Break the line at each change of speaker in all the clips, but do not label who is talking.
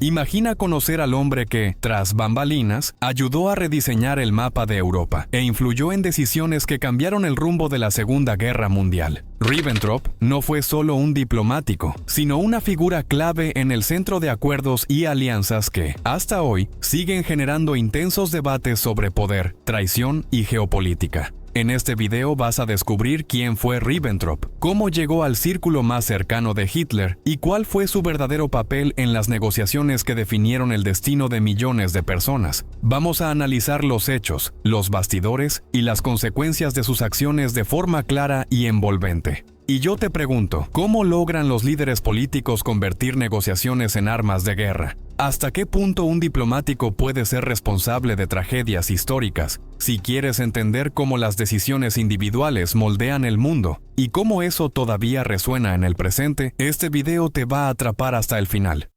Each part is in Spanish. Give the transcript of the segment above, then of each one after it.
Imagina conocer al hombre que, tras bambalinas, ayudó a rediseñar el mapa de Europa e influyó en decisiones que cambiaron el rumbo de la Segunda Guerra Mundial. Ribbentrop no fue solo un diplomático, sino una figura clave en el centro de acuerdos y alianzas que, hasta hoy, siguen generando intensos debates sobre poder, traición y geopolítica. En este video vas a descubrir quién fue Ribbentrop, cómo llegó al círculo más cercano de Hitler y cuál fue su verdadero papel en las negociaciones que definieron el destino de millones de personas. Vamos a analizar los hechos, los bastidores y las consecuencias de sus acciones de forma clara y envolvente. Y yo te pregunto, ¿cómo logran los líderes políticos convertir negociaciones en armas de guerra? ¿Hasta qué punto un diplomático puede ser responsable de tragedias históricas? Si quieres entender cómo las decisiones individuales moldean el mundo y cómo eso todavía resuena en el presente, este video te va a atrapar hasta el final.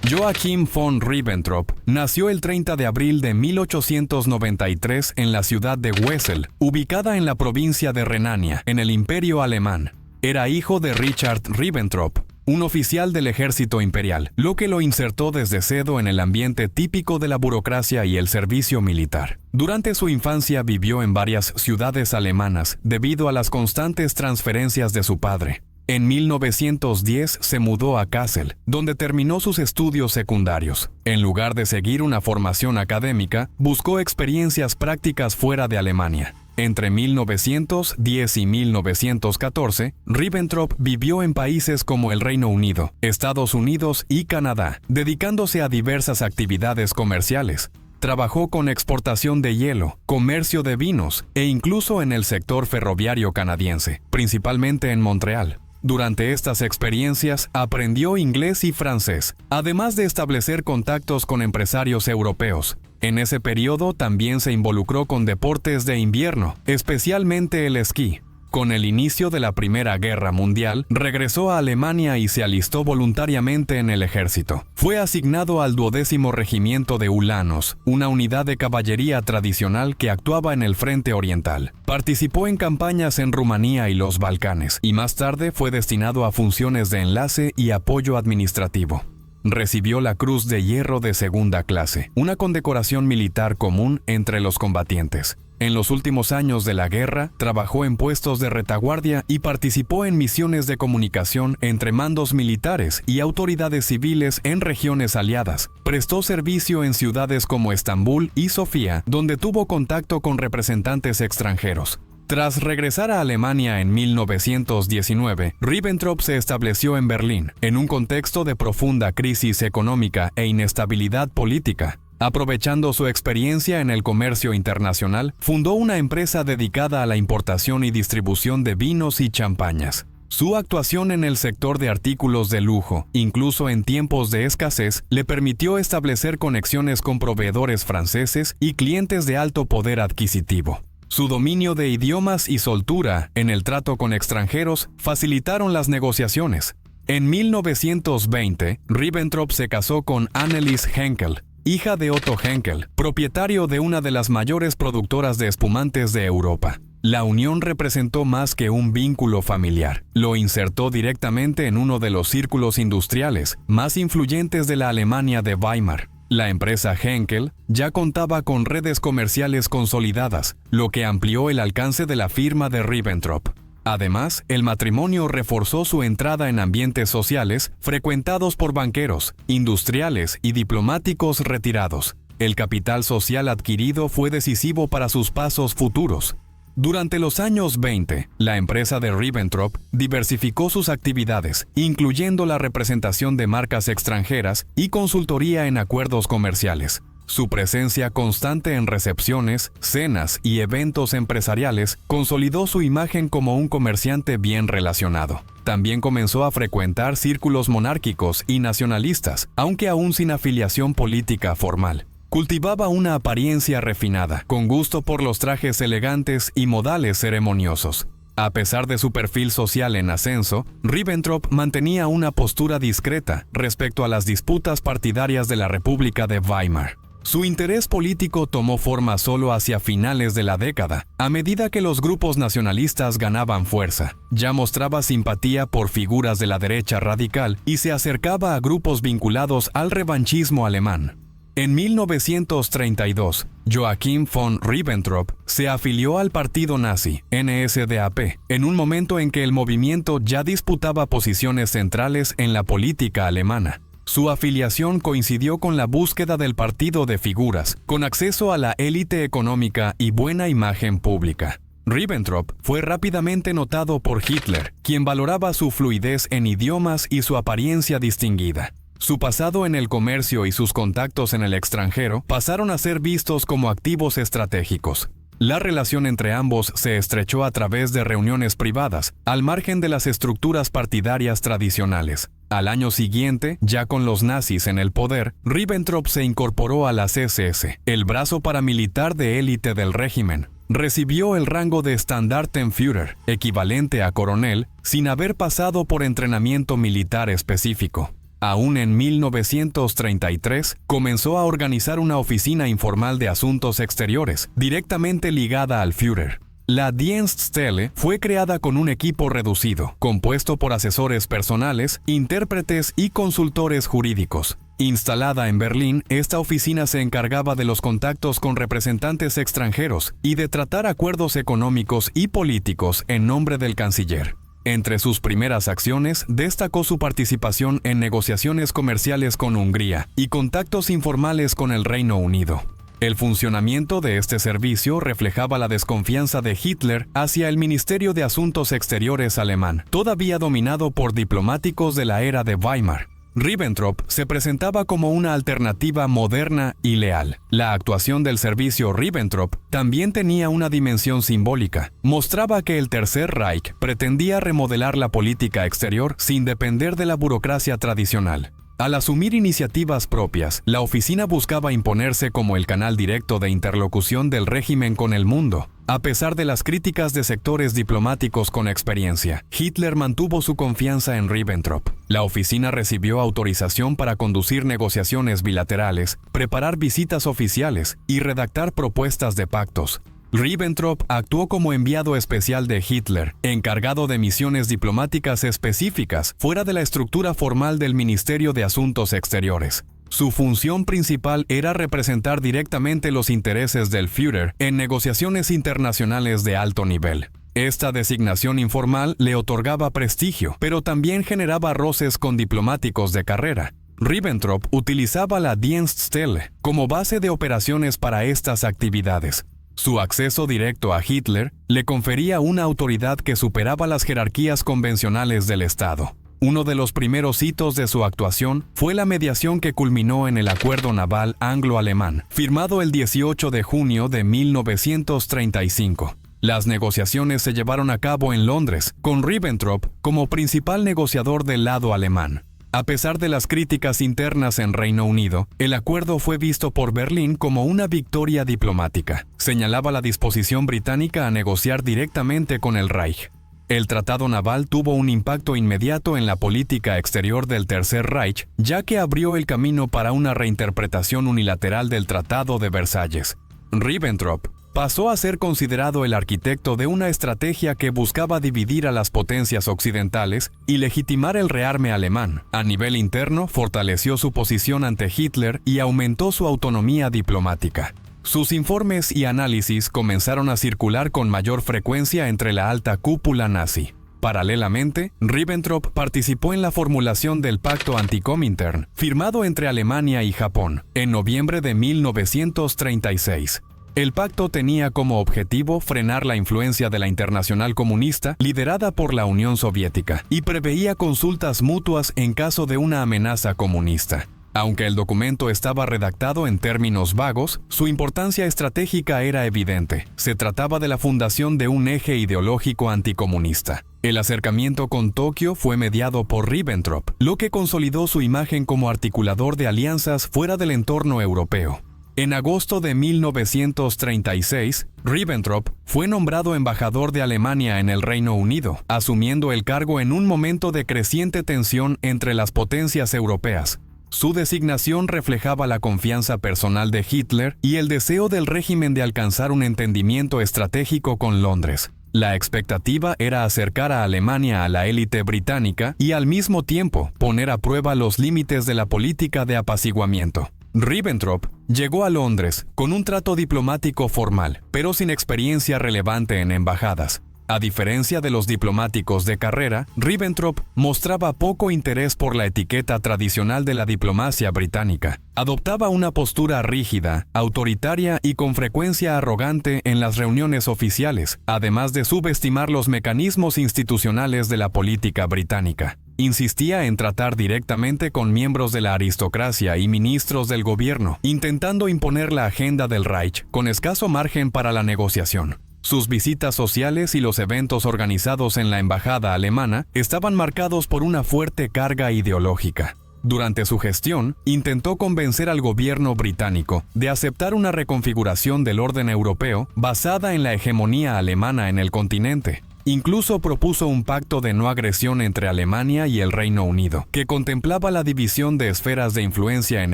Joachim von Ribbentrop nació el 30 de abril de 1893 en la ciudad de Wesel, ubicada en la provincia de Renania, en el Imperio Alemán. Era hijo de Richard Ribbentrop, un oficial del ejército imperial, lo que lo insertó desde cedo en el ambiente típico de la burocracia y el servicio militar. Durante su infancia vivió en varias ciudades alemanas debido a las constantes transferencias de su padre. En 1910 se mudó a Kassel, donde terminó sus estudios secundarios. En lugar de seguir una formación académica, buscó experiencias prácticas fuera de Alemania. Entre 1910 y 1914, Ribbentrop vivió en países como el Reino Unido, Estados Unidos y Canadá, dedicándose a diversas actividades comerciales. Trabajó con exportación de hielo, comercio de vinos e incluso en el sector ferroviario canadiense, principalmente en Montreal. Durante estas experiencias aprendió inglés y francés, además de establecer contactos con empresarios europeos. En ese periodo también se involucró con deportes de invierno, especialmente el esquí. Con el inicio de la Primera Guerra Mundial, regresó a Alemania y se alistó voluntariamente en el ejército. Fue asignado al 12º Regimiento de Ulanos, una unidad de caballería tradicional que actuaba en el frente oriental. Participó en campañas en Rumanía y los Balcanes, y más tarde fue destinado a funciones de enlace y apoyo administrativo. Recibió la Cruz de Hierro de segunda clase, una condecoración militar común entre los combatientes. En los últimos años de la guerra, trabajó en puestos de retaguardia y participó en misiones de comunicación entre mandos militares y autoridades civiles en regiones aliadas. Prestó servicio en ciudades como Estambul y Sofía, donde tuvo contacto con representantes extranjeros. Tras regresar a Alemania en 1919, Ribbentrop se estableció en Berlín, en un contexto de profunda crisis económica e inestabilidad política. Aprovechando su experiencia en el comercio internacional, fundó una empresa dedicada a la importación y distribución de vinos y champañas. Su actuación en el sector de artículos de lujo, incluso en tiempos de escasez, le permitió establecer conexiones con proveedores franceses y clientes de alto poder adquisitivo. Su dominio de idiomas y soltura en el trato con extranjeros facilitaron las negociaciones. En 1920, Ribbentrop se casó con Annelies Henkel, hija de Otto Henkel, propietario de una de las mayores productoras de espumantes de Europa. La unión representó más que un vínculo familiar. Lo insertó directamente en uno de los círculos industriales más influyentes de la Alemania de Weimar. La empresa Henkel ya contaba con redes comerciales consolidadas, lo que amplió el alcance de la firma de Ribbentrop. Además, el matrimonio reforzó su entrada en ambientes sociales frecuentados por banqueros, industriales y diplomáticos retirados. El capital social adquirido fue decisivo para sus pasos futuros. Durante los años 20, la empresa de Ribbentrop diversificó sus actividades, incluyendo la representación de marcas extranjeras y consultoría en acuerdos comerciales. Su presencia constante en recepciones, cenas y eventos empresariales consolidó su imagen como un comerciante bien relacionado. También comenzó a frecuentar círculos monárquicos y nacionalistas, aunque aún sin afiliación política formal. Cultivaba una apariencia refinada, con gusto por los trajes elegantes y modales ceremoniosos. A pesar de su perfil social en ascenso, Ribbentrop mantenía una postura discreta respecto a las disputas partidarias de la República de Weimar. Su interés político tomó forma solo hacia finales de la década, a medida que los grupos nacionalistas ganaban fuerza. Ya mostraba simpatía por figuras de la derecha radical y se acercaba a grupos vinculados al revanchismo alemán. En 1932, Joachim von Ribbentrop se afilió al partido nazi, NSDAP, en un momento en que el movimiento ya disputaba posiciones centrales en la política alemana. Su afiliación coincidió con la búsqueda del partido de figuras, con acceso a la élite económica y buena imagen pública. Ribbentrop fue rápidamente notado por Hitler, quien valoraba su fluidez en idiomas y su apariencia distinguida. Su pasado en el comercio y sus contactos en el extranjero pasaron a ser vistos como activos estratégicos. La relación entre ambos se estrechó a través de reuniones privadas, al margen de las estructuras partidarias tradicionales. Al año siguiente, ya con los nazis en el poder, Ribbentrop se incorporó a las SS, el brazo paramilitar de élite del régimen. Recibió el rango de Standartenführer, equivalente a coronel, sin haber pasado por entrenamiento militar específico. Aún en 1933, comenzó a organizar una oficina informal de asuntos exteriores, directamente ligada al Führer. La Dienststelle fue creada con un equipo reducido, compuesto por asesores personales, intérpretes y consultores jurídicos. Instalada en Berlín, esta oficina se encargaba de los contactos con representantes extranjeros y de tratar acuerdos económicos y políticos en nombre del canciller. Entre sus primeras acciones, destacó su participación en negociaciones comerciales con Hungría y contactos informales con el Reino Unido. El funcionamiento de este servicio reflejaba la desconfianza de Hitler hacia el Ministerio de Asuntos Exteriores alemán, todavía dominado por diplomáticos de la era de Weimar. Ribbentrop se presentaba como una alternativa moderna y leal. La actuación del servicio Ribbentrop también tenía una dimensión simbólica. Mostraba que el Tercer Reich pretendía remodelar la política exterior sin depender de la burocracia tradicional. Al asumir iniciativas propias, la oficina buscaba imponerse como el canal directo de interlocución del régimen con el mundo. A pesar de las críticas de sectores diplomáticos con experiencia, Hitler mantuvo su confianza en Ribbentrop. La oficina recibió autorización para conducir negociaciones bilaterales, preparar visitas oficiales y redactar propuestas de pactos. Ribbentrop actuó como enviado especial de Hitler, encargado de misiones diplomáticas específicas fuera de la estructura formal del Ministerio de Asuntos Exteriores. Su función principal era representar directamente los intereses del Führer en negociaciones internacionales de alto nivel. Esta designación informal le otorgaba prestigio, pero también generaba roces con diplomáticos de carrera. Ribbentrop utilizaba la Dienststelle como base de operaciones para estas actividades. Su acceso directo a Hitler le confería una autoridad que superaba las jerarquías convencionales del Estado. Uno de los primeros hitos de su actuación fue la mediación que culminó en el Acuerdo Naval Anglo-Alemán, firmado el 18 de junio de 1935. Las negociaciones se llevaron a cabo en Londres, con Ribbentrop como principal negociador del lado alemán. A pesar de las críticas internas en Reino Unido, el acuerdo fue visto por Berlín como una victoria diplomática. Señalaba la disposición británica a negociar directamente con el Reich. El tratado naval tuvo un impacto inmediato en la política exterior del Tercer Reich, ya que abrió el camino para una reinterpretación unilateral del Tratado de Versalles. Ribbentrop pasó a ser considerado el arquitecto de una estrategia que buscaba dividir a las potencias occidentales y legitimar el rearme alemán. A nivel interno, fortaleció su posición ante Hitler y aumentó su autonomía diplomática. Sus informes y análisis comenzaron a circular con mayor frecuencia entre la alta cúpula nazi. Paralelamente, Ribbentrop participó en la formulación del Pacto Anticomintern, firmado entre Alemania y Japón, en noviembre de 1936. El pacto tenía como objetivo frenar la influencia de la Internacional Comunista liderada por la Unión Soviética y preveía consultas mutuas en caso de una amenaza comunista. Aunque el documento estaba redactado en términos vagos, su importancia estratégica era evidente. Se trataba de la fundación de un eje ideológico anticomunista. El acercamiento con Tokio fue mediado por Ribbentrop, lo que consolidó su imagen como articulador de alianzas fuera del entorno europeo. En agosto de 1936, Ribbentrop fue nombrado embajador de Alemania en el Reino Unido, asumiendo el cargo en un momento de creciente tensión entre las potencias europeas. Su designación reflejaba la confianza personal de Hitler y el deseo del régimen de alcanzar un entendimiento estratégico con Londres. La expectativa era acercar a Alemania a la élite británica y al mismo tiempo poner a prueba los límites de la política de apaciguamiento. Ribbentrop llegó a Londres con un trato diplomático formal, pero sin experiencia relevante en embajadas. A diferencia de los diplomáticos de carrera, Ribbentrop mostraba poco interés por la etiqueta tradicional de la diplomacia británica. Adoptaba una postura rígida, autoritaria y con frecuencia arrogante en las reuniones oficiales, además de subestimar los mecanismos institucionales de la política británica. Insistía en tratar directamente con miembros de la aristocracia y ministros del gobierno, intentando imponer la agenda del Reich con escaso margen para la negociación. Sus visitas sociales y los eventos organizados en la embajada alemana estaban marcados por una fuerte carga ideológica. Durante su gestión, intentó convencer al gobierno británico de aceptar una reconfiguración del orden europeo basada en la hegemonía alemana en el continente. Incluso propuso un pacto de no agresión entre Alemania y el Reino Unido, que contemplaba la división de esferas de influencia en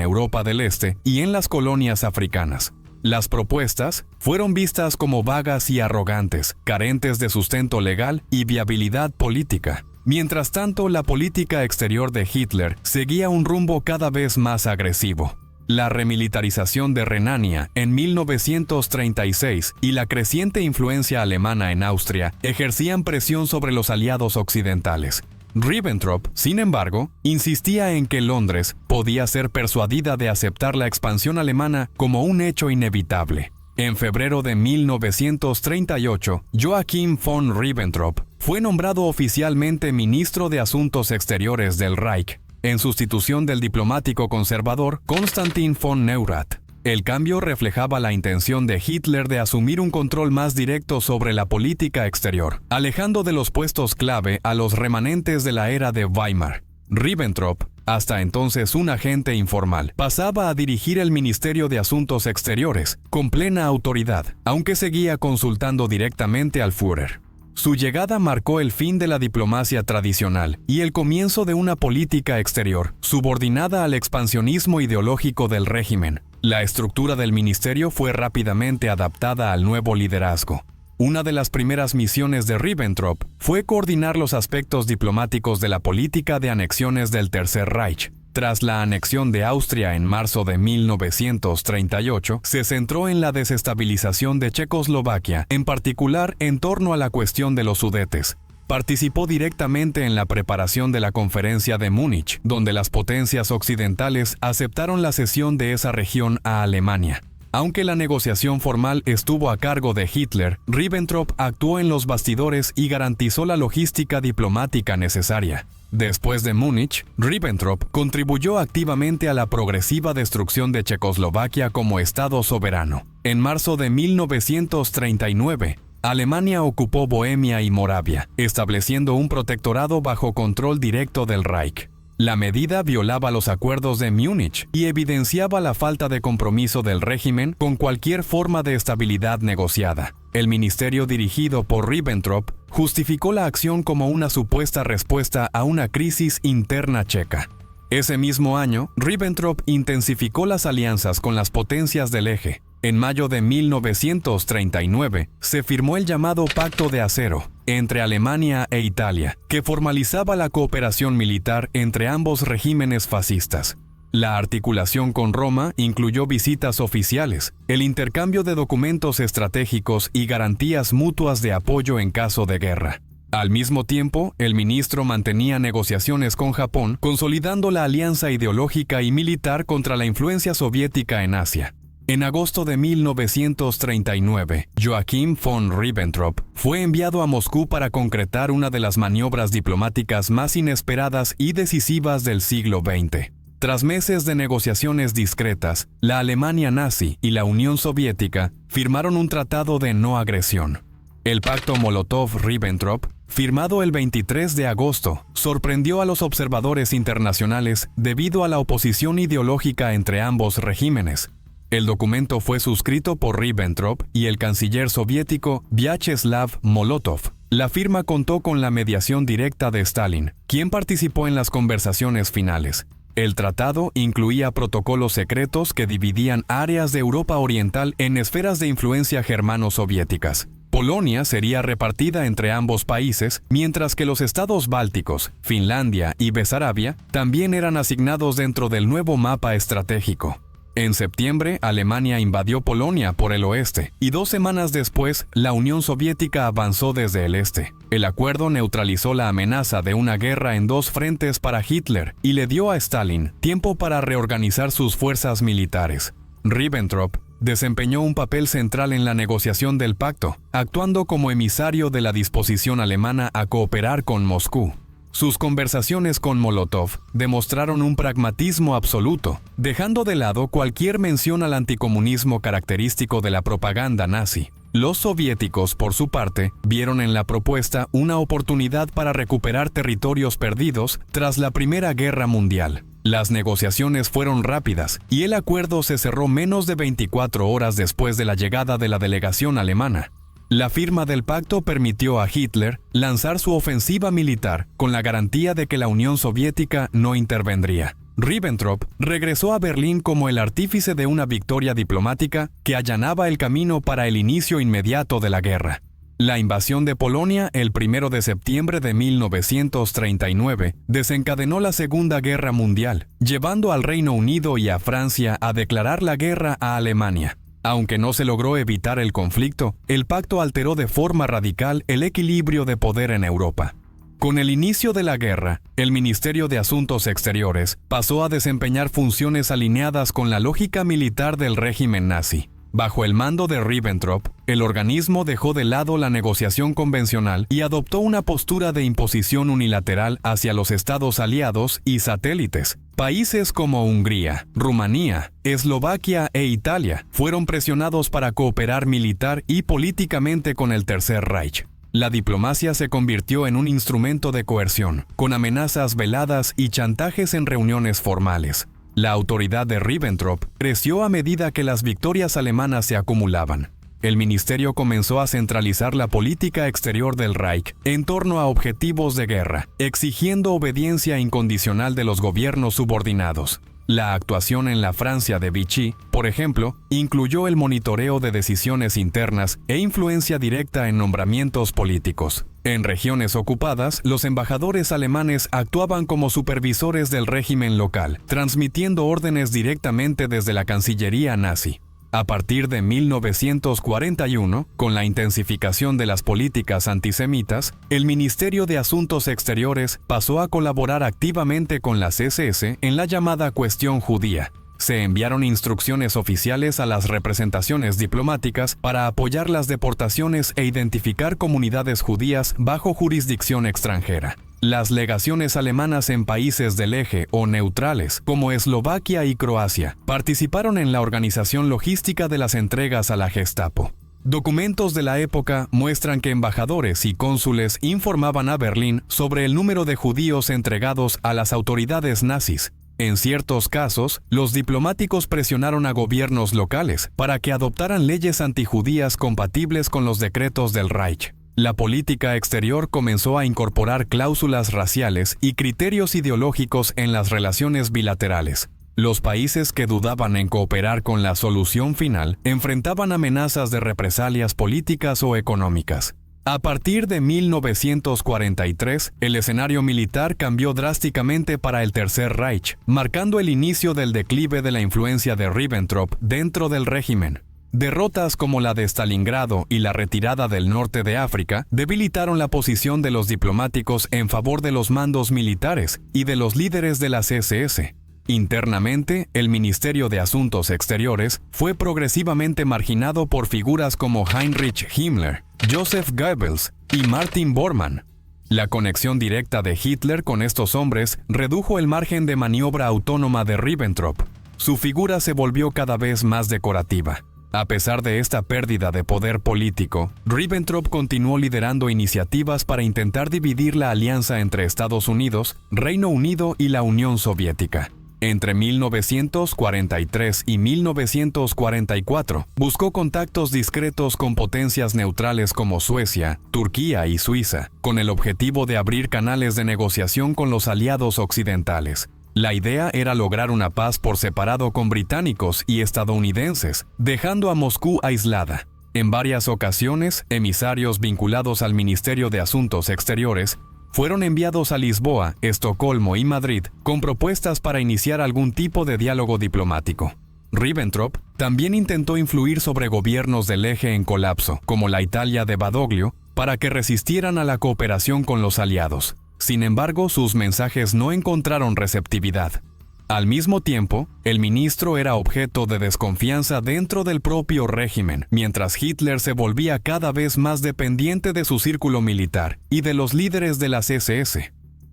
Europa del Este y en las colonias africanas. Las propuestas fueron vistas como vagas y arrogantes, carentes de sustento legal y viabilidad política. Mientras tanto, la política exterior de Hitler seguía un rumbo cada vez más agresivo. La remilitarización de Renania en 1936 y la creciente influencia alemana en Austria ejercían presión sobre los aliados occidentales. Ribbentrop, sin embargo, insistía en que Londres podía ser persuadida de aceptar la expansión alemana como un hecho inevitable. En febrero de 1938, Joachim von Ribbentrop fue nombrado oficialmente ministro de Asuntos Exteriores del Reich, en sustitución del diplomático conservador Konstantin von Neurath. El cambio reflejaba la intención de Hitler de asumir un control más directo sobre la política exterior, alejando de los puestos clave a los remanentes de la era de Weimar. Ribbentrop, hasta entonces un agente informal, pasaba a dirigir el Ministerio de Asuntos Exteriores, con plena autoridad, aunque seguía consultando directamente al Führer. Su llegada marcó el fin de la diplomacia tradicional y el comienzo de una política exterior subordinada al expansionismo ideológico del régimen. La estructura del ministerio fue rápidamente adaptada al nuevo liderazgo. Una de las primeras misiones de Ribbentrop fue coordinar los aspectos diplomáticos de la política de anexiones del Tercer Reich. Tras la anexión de Austria en marzo de 1938, se centró en la desestabilización de Checoslovaquia, en particular en torno a la cuestión de los Sudetes. Participó directamente en la preparación de la Conferencia de Múnich, donde las potencias occidentales aceptaron la cesión de esa región a Alemania. Aunque la negociación formal estuvo a cargo de Hitler, Ribbentrop actuó en los bastidores y garantizó la logística diplomática necesaria. Después de Múnich, Ribbentrop contribuyó activamente a la progresiva destrucción de Checoslovaquia como Estado soberano. En marzo de 1939, Alemania ocupó Bohemia y Moravia, estableciendo un protectorado bajo control directo del Reich. La medida violaba los acuerdos de Múnich y evidenciaba la falta de compromiso del régimen con cualquier forma de estabilidad negociada. El ministerio dirigido por Ribbentrop justificó la acción como una supuesta respuesta a una crisis interna checa. Ese mismo año, Ribbentrop intensificó las alianzas con las potencias del eje. En mayo de 1939, se firmó el llamado Pacto de Acero entre Alemania e Italia, que formalizaba la cooperación militar entre ambos regímenes fascistas. La articulación con Roma incluyó visitas oficiales, el intercambio de documentos estratégicos y garantías mutuas de apoyo en caso de guerra. Al mismo tiempo, el ministro mantenía negociaciones con Japón, consolidando la alianza ideológica y militar contra la influencia soviética en Asia. En agosto de 1939, Joachim von Ribbentrop fue enviado a Moscú para concretar una de las maniobras diplomáticas más inesperadas y decisivas del siglo XX. Tras meses de negociaciones discretas, la Alemania nazi y la Unión Soviética firmaron un tratado de no agresión. El pacto Molotov-Ribbentrop, firmado el 23 de agosto, sorprendió a los observadores internacionales debido a la oposición ideológica entre ambos regímenes. El documento fue suscrito por Ribbentrop y el canciller soviético Vyacheslav Molotov. La firma contó con la mediación directa de Stalin, quien participó en las conversaciones finales. El tratado incluía protocolos secretos que dividían áreas de Europa Oriental en esferas de influencia germano-soviéticas. Polonia sería repartida entre ambos países, mientras que los estados bálticos, Finlandia y Besarabia también eran asignados dentro del nuevo mapa estratégico. En septiembre, Alemania invadió Polonia por el oeste, y 2 semanas después, la Unión Soviética avanzó desde el este. El acuerdo neutralizó la amenaza de una guerra en 2 frentes para Hitler y le dio a Stalin tiempo para reorganizar sus fuerzas militares. Ribbentrop desempeñó un papel central en la negociación del pacto, actuando como emisario de la disposición alemana a cooperar con Moscú. Sus conversaciones con Molotov demostraron un pragmatismo absoluto, dejando de lado cualquier mención al anticomunismo característico de la propaganda nazi. Los soviéticos, por su parte, vieron en la propuesta una oportunidad para recuperar territorios perdidos tras la Primera Guerra Mundial. Las negociaciones fueron rápidas y el acuerdo se cerró menos de 24 horas después de la llegada de la delegación alemana. La firma del pacto permitió a Hitler lanzar su ofensiva militar con la garantía de que la Unión Soviética no intervendría. Ribbentrop regresó a Berlín como el artífice de una victoria diplomática que allanaba el camino para el inicio inmediato de la guerra. La invasión de Polonia el 1 de septiembre de 1939 desencadenó la Segunda Guerra Mundial, llevando al Reino Unido y a Francia a declarar la guerra a Alemania. Aunque no se logró evitar el conflicto, el pacto alteró de forma radical el equilibrio de poder en Europa. Con el inicio de la guerra, el Ministerio de Asuntos Exteriores pasó a desempeñar funciones alineadas con la lógica militar del régimen nazi. Bajo el mando de Ribbentrop, el organismo dejó de lado la negociación convencional y adoptó una postura de imposición unilateral hacia los estados aliados y satélites. Países como Hungría, Rumanía, Eslovaquia e Italia fueron presionados para cooperar militar y políticamente con el Tercer Reich. La diplomacia se convirtió en un instrumento de coerción, con amenazas veladas y chantajes en reuniones formales. La autoridad de Ribbentrop creció a medida que las victorias alemanas se acumulaban. El ministerio comenzó a centralizar la política exterior del Reich en torno a objetivos de guerra, exigiendo obediencia incondicional de los gobiernos subordinados. La actuación en la Francia de Vichy, por ejemplo, incluyó el monitoreo de decisiones internas e influencia directa en nombramientos políticos. En regiones ocupadas, los embajadores alemanes actuaban como supervisores del régimen local, transmitiendo órdenes directamente desde la Cancillería nazi. A partir de 1941, con la intensificación de las políticas antisemitas, el Ministerio de Asuntos Exteriores pasó a colaborar activamente con las SS en la llamada cuestión judía. Se enviaron instrucciones oficiales a las representaciones diplomáticas para apoyar las deportaciones e identificar comunidades judías bajo jurisdicción extranjera. Las legaciones alemanas en países del eje o neutrales, como Eslovaquia y Croacia, participaron en la organización logística de las entregas a la Gestapo. Documentos de la época muestran que embajadores y cónsules informaban a Berlín sobre el número de judíos entregados a las autoridades nazis. En ciertos casos, los diplomáticos presionaron a gobiernos locales para que adoptaran leyes antijudías compatibles con los decretos del Reich. La política exterior comenzó a incorporar cláusulas raciales y criterios ideológicos en las relaciones bilaterales. Los países que dudaban en cooperar con la solución final enfrentaban amenazas de represalias políticas o económicas. A partir de 1943, el escenario militar cambió drásticamente para el Tercer Reich, marcando el inicio del declive de la influencia de Ribbentrop dentro del régimen. Derrotas como la de Stalingrado y la retirada del norte de África debilitaron la posición de los diplomáticos en favor de los mandos militares y de los líderes de las SS. Internamente, el Ministerio de Asuntos Exteriores fue progresivamente marginado por figuras como Heinrich Himmler, Joseph Goebbels y Martin Bormann. La conexión directa de Hitler con estos hombres redujo el margen de maniobra autónoma de Ribbentrop. Su figura se volvió cada vez más decorativa. A pesar de esta pérdida de poder político, Ribbentrop continuó liderando iniciativas para intentar dividir la alianza entre Estados Unidos, Reino Unido y la Unión Soviética. Entre 1943 y 1944, buscó contactos discretos con potencias neutrales como Suecia, Turquía y Suiza, con el objetivo de abrir canales de negociación con los aliados occidentales. La idea era lograr una paz por separado con británicos y estadounidenses, dejando a Moscú aislada. En varias ocasiones, emisarios vinculados al Ministerio de Asuntos Exteriores fueron enviados a Lisboa, Estocolmo y Madrid con propuestas para iniciar algún tipo de diálogo diplomático. Ribbentrop también intentó influir sobre gobiernos del eje en colapso, como la Italia de Badoglio, para que resistieran a la cooperación con los aliados. Sin embargo, sus mensajes no encontraron receptividad. Al mismo tiempo, el ministro era objeto de desconfianza dentro del propio régimen, mientras Hitler se volvía cada vez más dependiente de su círculo militar y de los líderes de las SS.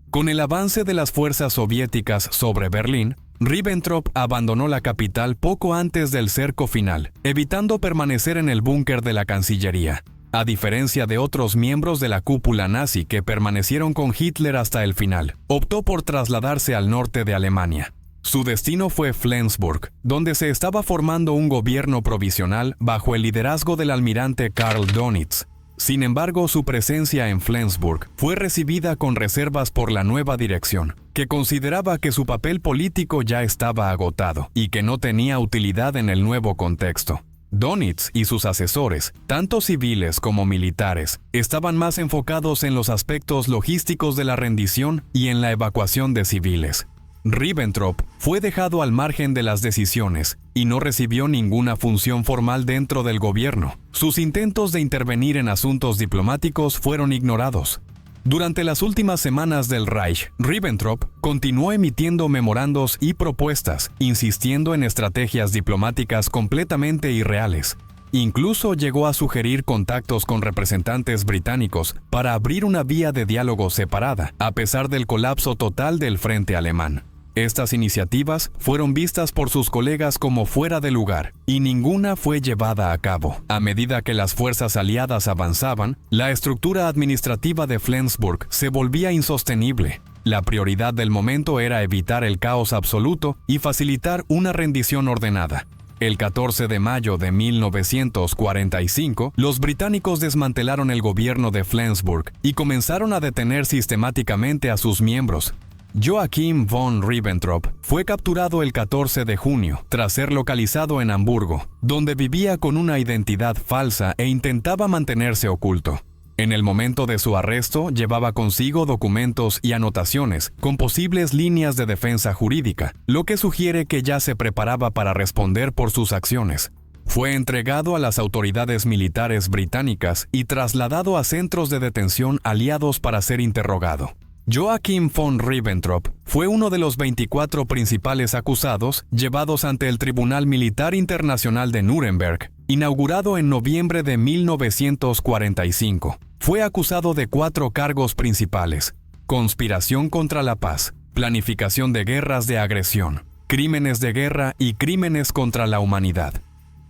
Con el avance de las fuerzas soviéticas sobre Berlín, Ribbentrop abandonó la capital poco antes del cerco final, evitando permanecer en el búnker de la Cancillería. A diferencia de otros miembros de la cúpula nazi que permanecieron con Hitler hasta el final, optó por trasladarse al norte de Alemania. Su destino fue Flensburg, donde se estaba formando un gobierno provisional bajo el liderazgo del almirante Karl Dönitz. Sin embargo, su presencia en Flensburg fue recibida con reservas por la nueva dirección, que consideraba que su papel político ya estaba agotado y que no tenía utilidad en el nuevo contexto. Dönitz y sus asesores, tanto civiles como militares, estaban más enfocados en los aspectos logísticos de la rendición y en la evacuación de civiles. Ribbentrop fue dejado al margen de las decisiones y no recibió ninguna función formal dentro del gobierno. Sus intentos de intervenir en asuntos diplomáticos fueron ignorados. Durante las últimas semanas del Reich, Ribbentrop continuó emitiendo memorandos y propuestas, insistiendo en estrategias diplomáticas completamente irreales. Incluso llegó a sugerir contactos con representantes británicos para abrir una vía de diálogo separada, a pesar del colapso total del frente alemán. Estas iniciativas fueron vistas por sus colegas como fuera de lugar, y ninguna fue llevada a cabo. A medida que las fuerzas aliadas avanzaban, la estructura administrativa de Flensburg se volvía insostenible. La prioridad del momento era evitar el caos absoluto y facilitar una rendición ordenada. El 14 de mayo de 1945, los británicos desmantelaron el gobierno de Flensburg y comenzaron a detener sistemáticamente a sus miembros. Joachim von Ribbentrop fue capturado el 14 de junio, tras ser localizado en Hamburgo, donde vivía con una identidad falsa e intentaba mantenerse oculto. En el momento de su arresto, llevaba consigo documentos y anotaciones con posibles líneas de defensa jurídica, lo que sugiere que ya se preparaba para responder por sus acciones. Fue entregado a las autoridades militares británicas y trasladado a centros de detención aliados para ser interrogado. Joachim von Ribbentrop fue uno de los 24 principales acusados llevados ante el Tribunal Militar Internacional de Nuremberg, inaugurado en noviembre de 1945. Fue acusado de 4 cargos principales: conspiración contra la paz, planificación de guerras de agresión, crímenes de guerra y crímenes contra la humanidad.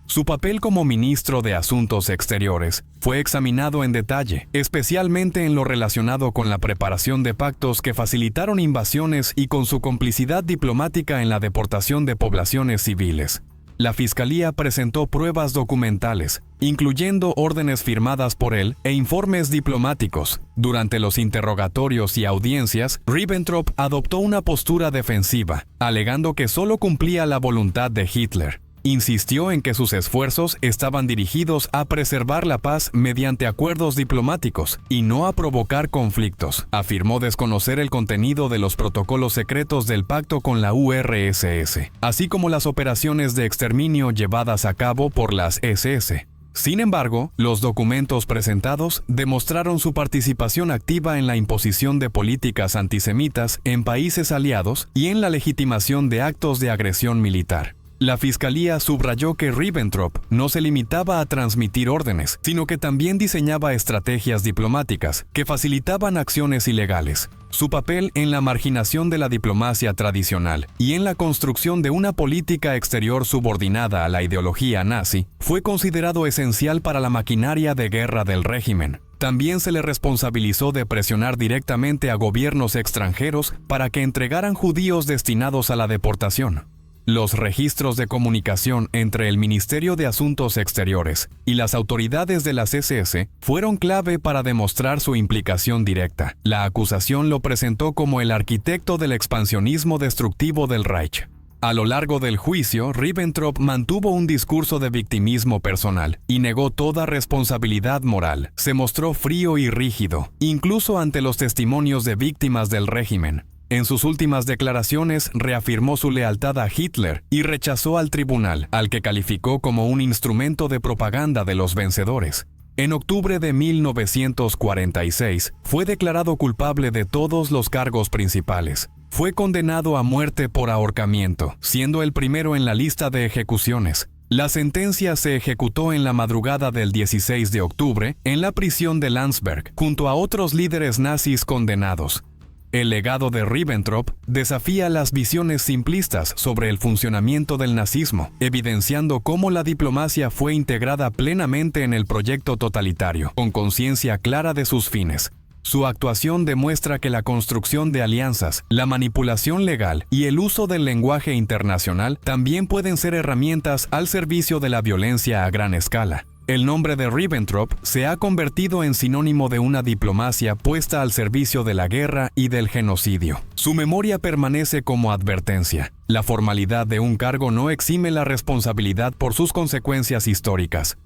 Su papel como ministro de Asuntos Exteriores fue examinado en detalle, especialmente en lo relacionado con la preparación de pactos que facilitaron invasiones y con su complicidad diplomática en la deportación de poblaciones civiles. La Fiscalía presentó pruebas documentales, incluyendo órdenes firmadas por él e informes diplomáticos. Durante los interrogatorios y audiencias, Ribbentrop adoptó una postura defensiva, alegando que solo cumplía la voluntad de Hitler. Insistió en que sus esfuerzos estaban dirigidos a preservar la paz mediante acuerdos diplomáticos y no a provocar conflictos. Afirmó desconocer el contenido de los protocolos secretos del pacto con la URSS, así como las operaciones de exterminio llevadas a cabo por las SS. Sin embargo, los documentos presentados demostraron su participación activa en la imposición de políticas antisemitas en países aliados y en la legitimación de actos de agresión militar. La Fiscalía subrayó que Ribbentrop no se limitaba a transmitir órdenes, sino que también diseñaba estrategias diplomáticas que facilitaban acciones ilegales. Su papel en la marginación de la diplomacia tradicional y en la construcción de una política exterior subordinada a la ideología nazi fue considerado esencial para la maquinaria de guerra del régimen. También se le responsabilizó de presionar directamente a gobiernos extranjeros para que entregaran judíos destinados a la deportación. Los registros de comunicación entre el Ministerio de Asuntos Exteriores y las autoridades de las SS fueron clave para demostrar su implicación directa. La acusación lo presentó como el arquitecto del expansionismo destructivo del Reich. A lo largo del juicio, Ribbentrop mantuvo un discurso de victimismo personal y negó toda responsabilidad moral. Se mostró frío y rígido, incluso ante los testimonios de víctimas del régimen. En sus últimas declaraciones reafirmó su lealtad a Hitler y rechazó al tribunal, al que calificó como un instrumento de propaganda de los vencedores. En octubre de 1946 fue declarado culpable de todos los cargos principales. Fue condenado a muerte por ahorcamiento, siendo el primero en la lista de ejecuciones. La sentencia se ejecutó en la madrugada del 16 de octubre en la prisión de Landsberg, junto a otros líderes nazis condenados. El legado de Ribbentrop desafía las visiones simplistas sobre el funcionamiento del nazismo, evidenciando cómo la diplomacia fue integrada plenamente en el proyecto totalitario, con conciencia clara de sus fines. Su actuación demuestra que la construcción de alianzas, la manipulación legal y el uso del lenguaje internacional también pueden ser herramientas al servicio de la violencia a gran escala. El nombre de Ribbentrop se ha convertido en sinónimo de una diplomacia puesta al servicio de la guerra y del genocidio. Su memoria permanece como advertencia. La formalidad de un cargo no exime la responsabilidad por sus consecuencias históricas.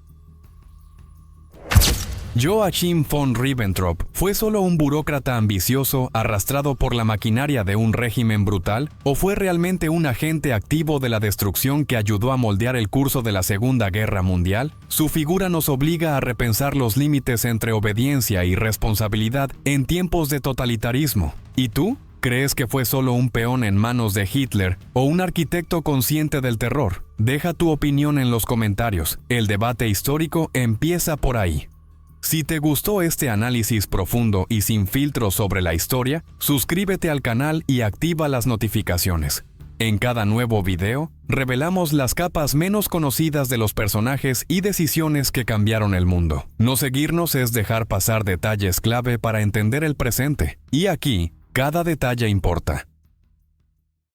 Joachim von Ribbentrop ¿fue solo un burócrata ambicioso arrastrado por la maquinaria de un régimen brutal? ¿O fue realmente un agente activo de la destrucción que ayudó a moldear el curso de la Segunda Guerra Mundial? Su figura nos obliga a repensar los límites entre obediencia y responsabilidad en tiempos de totalitarismo. ¿Y tú? ¿Crees que fue solo un peón en manos de Hitler o un arquitecto consciente del terror? Deja tu opinión en los comentarios. El debate histórico empieza por ahí. Si te gustó este análisis profundo y sin filtro sobre la historia, suscríbete al canal y activa las notificaciones. En cada nuevo video, revelamos las capas menos conocidas de los personajes y decisiones que cambiaron el mundo. No seguirnos es dejar pasar detalles clave para entender el presente. Y aquí, cada detalle importa.